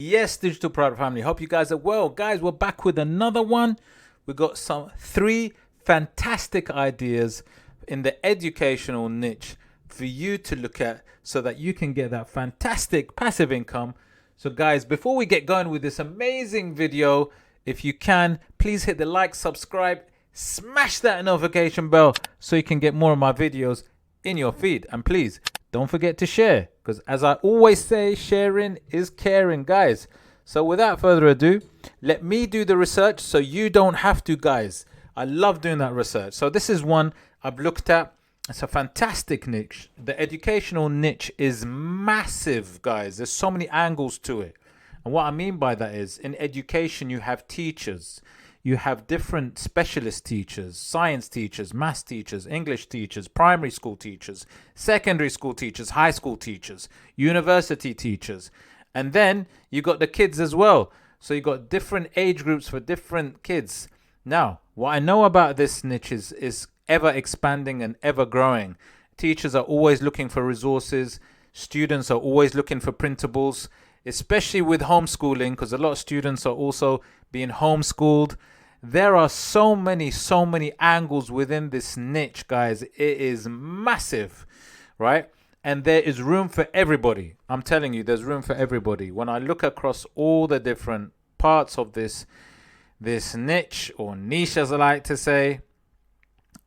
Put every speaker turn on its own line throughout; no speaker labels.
Yes, digital product family. Hope you guys are well. Guys, we're back with another one. We got three fantastic ideas in the educational niche for you to look at so that you can get that fantastic passive income. So guys, before we get going with this amazing video, if you can, please hit the like, subscribe, smash that notification bell so you can get more of my videos in your feed. And please don't forget to share, because as I always say, sharing is caring, guys. So without further ado, let me do the research so you don't have to, guys. I love doing that research. So this is one I've looked at. It's a fantastic niche. The educational niche is massive, guys. There's so many angles to it. And what I mean by that is, in education, you have teachers. You have different specialist teachers, science teachers, maths teachers, English teachers, primary school teachers, secondary school teachers, high school teachers, university teachers. And then you got the kids as well. So you got different age groups for different kids. Now, what I know about this niche is ever expanding and ever growing. Teachers are always looking for resources. Students are always looking for printables, especially with homeschooling, because a lot of students are also being homeschooled. There are so many angles within this niche, guys. It is massive, right? And there is room for everybody. I'm telling you, there's room for everybody. When I look across all the different parts of this niche, or niche as I like to say,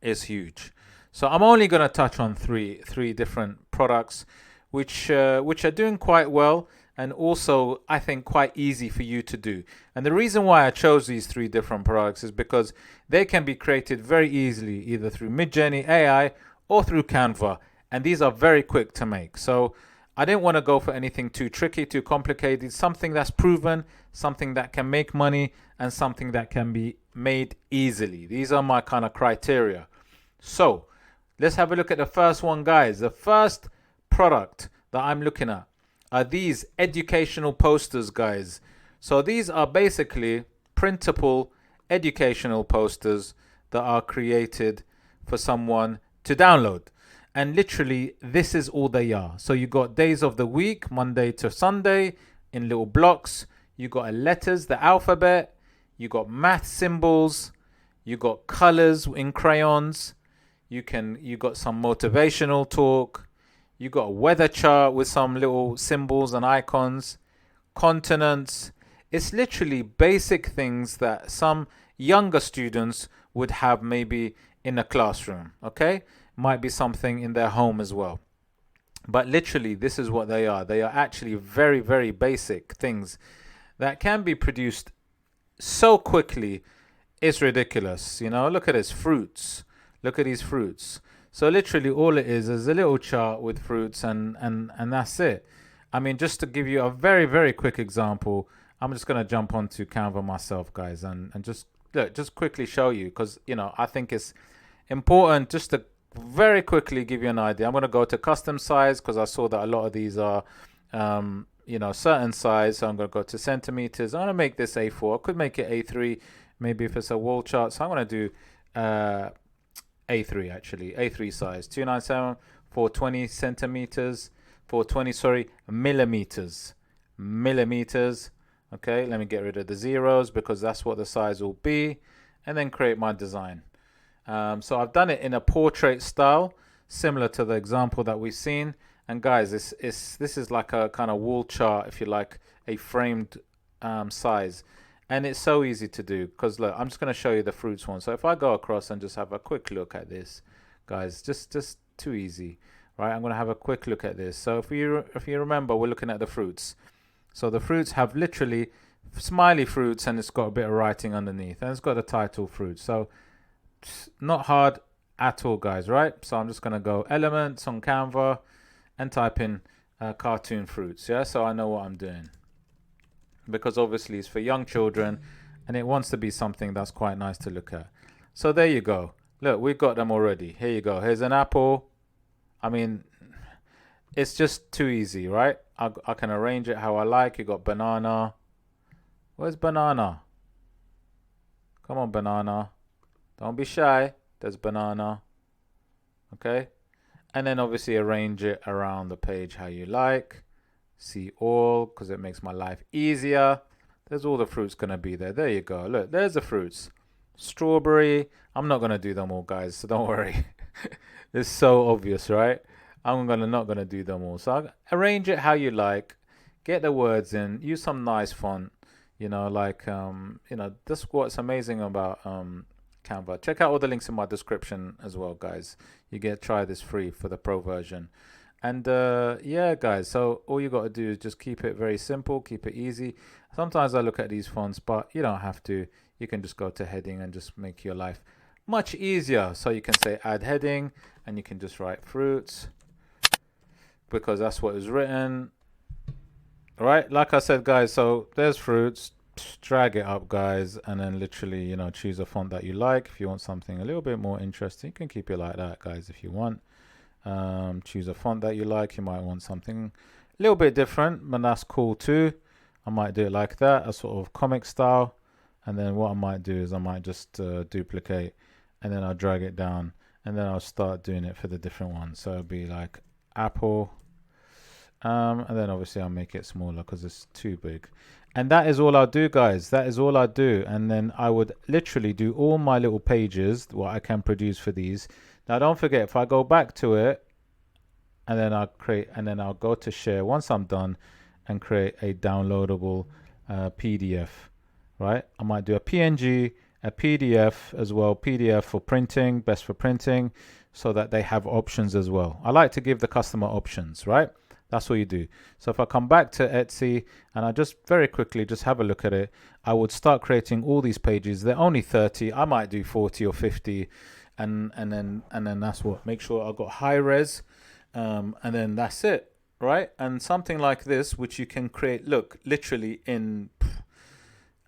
is huge. So I'm only going to touch on three different products which are doing quite well, and also I think quite easy for you to do. And the reason why I chose these three different products is because they can be created very easily, either through Midjourney AI or through Canva, and these are very quick to make. So I didn't want to go for anything too tricky, too complicated, something that's proven, something that can make money, and something that can be made easily. These are my kind of criteria. So let's have a look at the first one, guys. The first product that I'm looking at are these educational posters, guys. So these are basically printable educational posters that are created for someone to download. And literally, this is all they are. So you got days of the week, Monday to Sunday, in little blocks. You got letters, the alphabet. You got math symbols. You got colors in crayons. You got some motivational talk. You got a weather chart with some little symbols and icons, continents. It's literally basic things that some younger students would have maybe in a classroom, okay? Might be something in their home as well. But literally, this is what they are. They are actually very basic things that can be produced so quickly. It's ridiculous. You know, look at this, fruits. Look at these fruits. So literally all it is a little chart with fruits, and that's it. I mean, just to give you a very quick example, I'm just going to jump onto Canva myself, guys, and just quickly show you, because, you know, I think it's important just to very quickly give you an idea. I'm going to go to custom size, because I saw that a lot of these are, you know, certain size. So I'm going to go to centimeters. I'm going to make this A4. I could make it A3, maybe if it's a wall chart. So I'm going to do A3 actually, A3 size, 297 for 20 centimeters, for 20, millimeters. Okay, let me get rid of the zeros because that's what the size will be, and then create my design. So I've done it in a portrait style, similar to the example that we've seen. And guys, this is like a kind of wall chart, if you like, a framed size. And it's so easy to do, because look, I'm just going to show you the fruits one. So if I go across and just have a quick look at this, guys, just too easy, right? I'm going to have a quick look at this. So if you remember, we're looking at the fruits. So the fruits have literally smiley fruits, and it's got a bit of writing underneath, and it's got a title, fruit. So not hard at all, guys, right? So I'm just going to go elements on Canva and type in cartoon fruits. Yeah, so I know what I'm doing, because obviously it's for young children and it wants to be something that's quite nice to look at. So there you go. Look, we've got them already. Here you go. Here's an apple. I mean, it's just too easy, right? I can arrange it how I like. You got banana. Where's banana? Come on, banana. Don't be shy. There's banana. Okay. And then obviously arrange it around the page how you like. see all, because it makes my life easier. There's all the fruits going to be there. There you go. Look, there's the fruits. Strawberry. I'm not going to do them all, guys, so don't worry. It's so obvious, right? I'm not going to do them all. So I'll arrange it how you like. Get the words in. Use some nice font. You know, like, that's what's amazing about Canva. Check out all the links in my description as well, guys. You try this free for the pro version. And yeah, guys, so all you got to do is just keep it very simple, keep it easy. Sometimes I look at these fonts, but you don't have to. You can just go to heading and just make your life much easier. So you can say add heading, and you can just write fruits, because that's what is written. Right, like I said, guys, so there's fruits. Drag it up, guys, and then literally, you know, choose a font that you like. If you want something a little bit more interesting, you can keep it like that, guys, if you want. Choose a font that you like. You might want something a little bit different, but that's cool too. I might do it like that, a sort of comic style. And then what I might do is I might just duplicate, and then I'll drag it down, and then I'll start doing it for the different ones. So it'll be like apple, and then obviously I'll make it smaller because it's too big. And that is all I'll do, guys. That is all I do. And then I would literally do all my little pages, what I can produce for these. Now, don't forget, if I go back to it, and then I'll create, and then I'll go to share once I'm done, and create a downloadable PDF, right? I might do a PNG, a PDF as well. PDF for printing, best for printing, so that they have options as well. I like to give the customer options, right? That's what you do. So if I come back to Etsy and I just very quickly just have a look at it, I would start creating all these pages. They're only 30. I might do 40 or 50, and then that's what. Make sure I've got high res, and then that's it, right? And something like this, which you can create, look, literally in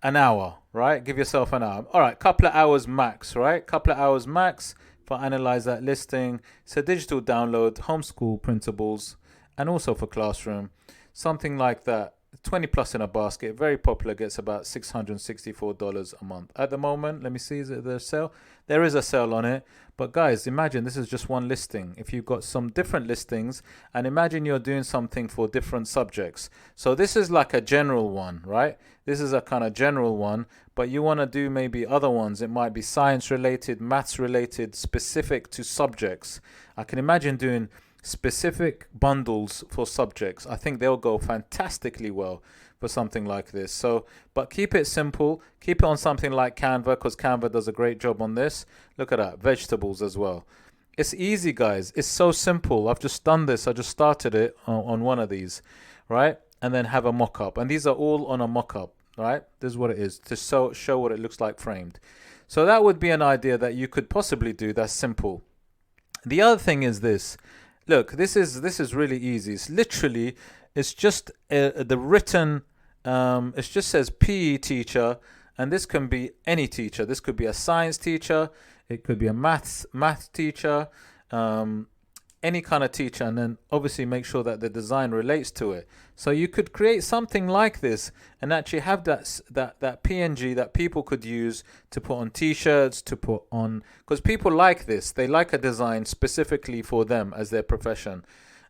an hour, right? Give yourself an hour. All right, couple of hours max, right? Couple of hours max. If I analyze that listing, it's a digital download, homeschool printables, and also for classroom, something like that. 20 plus in a basket, very popular, gets about $664 a month at the moment. Let me see, is it the sale? There is a sale on it, but guys, imagine this is just one listing. If you've got some different listings, and imagine you're doing something for different subjects. So this is like a general one, right? This is a kind of general one, but you want to do maybe other ones. It might be science related, maths related, specific to subjects. I can imagine doing specific bundles for subjects. I think they'll go fantastically well for something like this. So, but keep it simple. Keep it on something like Canva, because Canva does a great job on this. Look at that, vegetables as well. It's easy, guys. It's so simple. I've just done this. I just started it on one of these, right? And then have a mock-up. And these are all on a mock-up, right? This is what it is, to show what it looks like framed. So that would be an idea that you could possibly do. That's simple. The other thing is this. Look, this is really easy. It's literally, it's just the written, it just says PE teacher, and this can be any teacher. This could be a science teacher, it could be a math teacher, any kind of teacher, and then obviously make sure that the design relates to it. So you could create something like this and actually have that PNG that people could use to put on t-shirts, to put on, because people like this. They like a design specifically for them as their profession.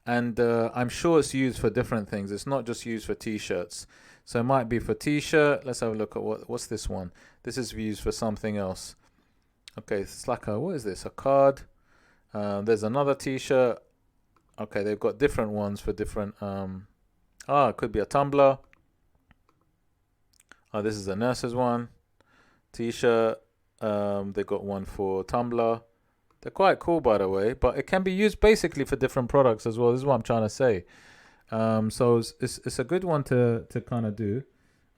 And I'm sure it's used for different things. It's not just used for t-shirts. So it might be for t-shirt. Let's have a look at what's this one. This is used for something else. Okay, it's like what is this? A card. There's another t-shirt. Okay, they've got different ones for different it could be a tumbler. This is a nurse's one. T-shirt. They've got one for tumbler. They're quite cool, by the way, but it can be used basically for different products as well. This is what I'm trying to say. So it's a good one to kind of do,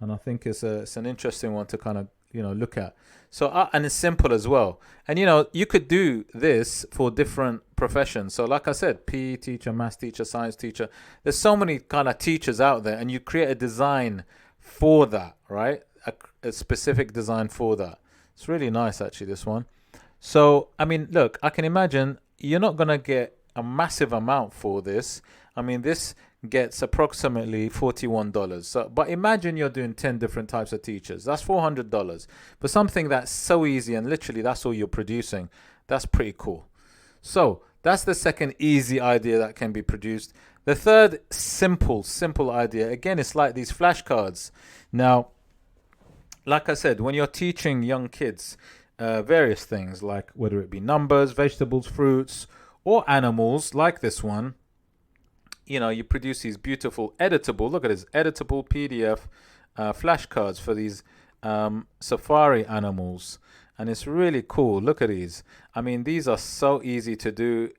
and I think it's an interesting one to kind of look at. So and it's simple as well. And you could do this for different professions. So like I said, PE teacher, maths teacher, science teacher. There's so many kind of teachers out there, and you create a design for that, right? A specific design for that. It's really nice, actually, this one. So I mean, look, I can imagine you're not gonna get a massive amount for this. I mean, this gets approximately $41. So, but imagine you're doing 10 different types of teachers. That's $400 for something that's so easy, and literally that's all you're producing. That's pretty cool. So that's the second easy idea that can be produced. The third simple idea, again, it's like these flashcards. Now, like I said, when you're teaching young kids various things, like whether it be numbers, vegetables, fruits, or animals, like this one, you know, you produce these beautiful editable, look at this, editable PDF flashcards for these safari animals. And it's really cool. Look at these. I mean, these are so easy to do.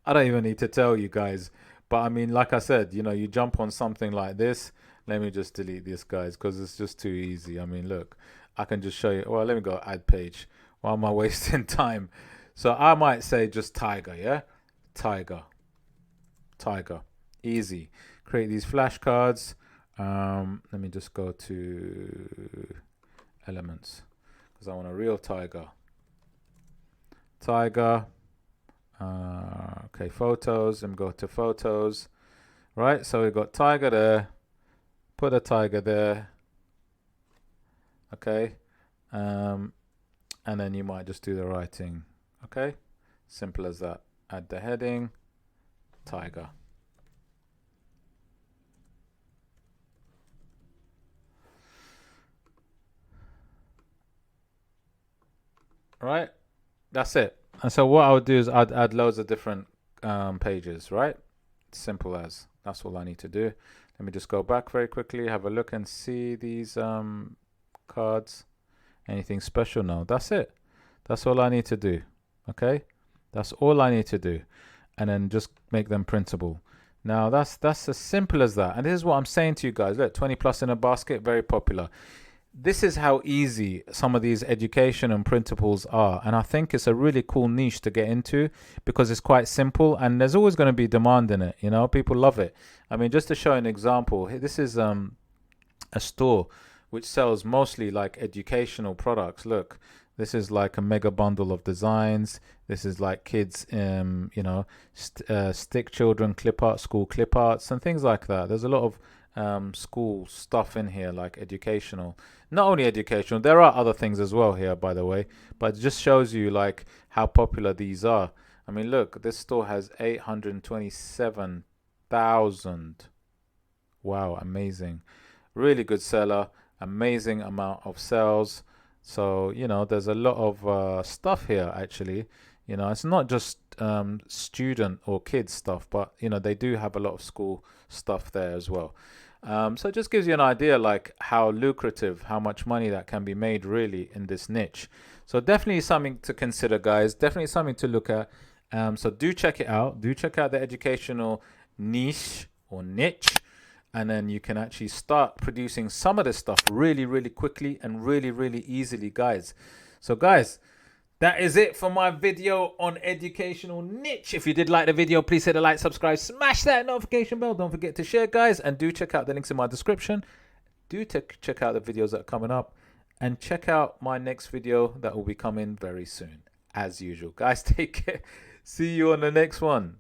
I don't even need to tell you guys. But I mean, like I said, you know, you jump on something like this. Let me just delete this, guys, because it's just too easy. I mean, look, I can just show you. Well, let me go add page. Why am I wasting time? So I might say just tiger, yeah? Tiger. Easy. Create these flashcards. Let me just go to elements because I want a real tiger. Okay, photos. Let me go to photos. Right, so we've got tiger there. Put a tiger there. Okay. And then you might just do the writing. Okay. Simple as that. Add the heading. Tiger. Right. That's it. And so what I would do is I'd add loads of different pages. Right. Simple as. That's all I need to do. Let me just go back very quickly, have a look and see these cards. Anything special? No, that's it. That's all I need to do. Okay, that's all I need to do, and then just make them printable. Now that's as simple as that. And this is what I'm saying to you guys. Look, 20 plus in a basket, very popular. This is how easy some of these education and printables are, and I think it's a really cool niche to get into because it's quite simple and there's always going to be demand in it. You know, people love it. I mean, just to show an example, this is a store which sells mostly like educational products. Look, this is like a mega bundle of designs. This is like kids, you know, stick children clip art, school clip arts and things like that. There's a lot of school stuff in here, like educational. Not only educational, there are other things as well here, by the way, but it just shows you like how popular these are. I mean, look, this store has 827,000. Wow, amazing. Really good seller, amazing amount of sales. So, you know, there's a lot of stuff here, actually. You know, it's not just student or kids stuff, but, you know, they do have a lot of school stuff there as well. So it just gives you an idea like how lucrative, how much money that can be made really in this niche. So definitely something to consider, guys. Definitely something to look at. So do check it out. Do check out the educational niche or niche. And then you can actually start producing some of this stuff really, really quickly and really, really easily, guys. So guys, that is it for my video on educational niche. If you did like the video, please hit the like, subscribe, smash that notification bell. Don't forget to share, guys. And do check out the links in my description. Do check out the videos that are coming up. And check out my next video that will be coming very soon. As usual, guys, take care. See you on the next one.